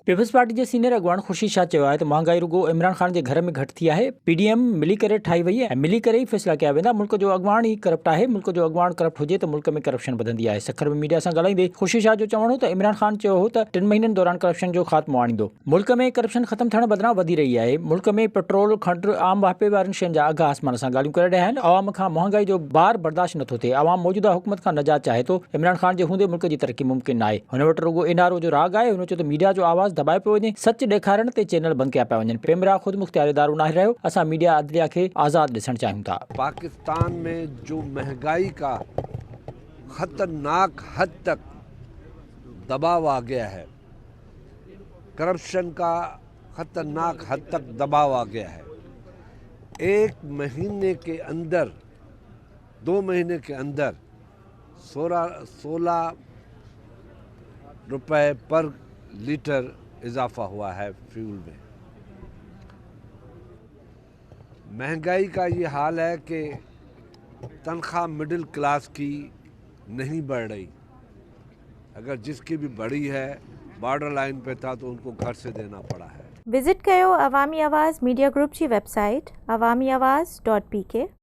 Peoples party के senior अगवान Khurshid Shah चयो आहे त महांगाई रुगो इमरान खान के घर में घट थी है। पीडीएम मिली करे ठाई वही है, मिली करे ही फैसला किया वेंदा। मुल्क जो अगवान ही करप्ट है, मुल्क जो अगवान करप्ट हुए तो मुल्क में करप्शन बदंदी है। सखर में मीडिया से ॻाल्हाईंदे खुर्शीद शाह जो चवणो त इमरान खान चयो हो त 3 महीननि दौरान करप्शन जो खात्मो आणींदो। मुल्क में करप्शन खत्म थियण बदिरां वधी रही है। मुल्क में पेट्रोल खंड आम वापे वारनि शयुनि जा अघ आसमान सां ॻाल्हियूं करे रहिया आहिनि। अवाम खां महांगाई जो बार बर्दाश्त नथो थिए। अवाम मौजूदा हुकूमत खां नजात चाहे तो। इमरान खान जे हूंदे मुल्क जी तरक्की मुमकिन आहे। हुन वटि रुगो एनआरओ जो राग आहे। हुन चयो त मीडिया जो आवाज़ दबाए पियो वञे। सच ॾेखारण ते चैनल बंदि कया पिया वञनि। पेमरा ख़ुदि मुख्तियार इदारो नाहे रहियो। असां मीडिया अदलिया खे आज़ाद ॾिसणु चाहियूं था। पाकिस्तान में जो महंगाई का खतरनाक हद तक दबाव आ गया है, करप्शन का खतरनाक हद तक दबाव आ गया है। 1 महीने के अंदर 2 महीने के अंदर 16 रुपए पर लीटर इजाफा हुआ है फ्यूल में। महंगाई का ये हाल है कि तनख्वाह मिडिल क्लास की नहीं बढ़ रही। अगर जिसकी भी बढ़ी है बॉर्डर लाइन पे था तो उनको घर से देना पड़ा है। विजिट कयो अवामी आवाज़ मीडिया ग्रुप की वेबसाइट awamiawaz.pk।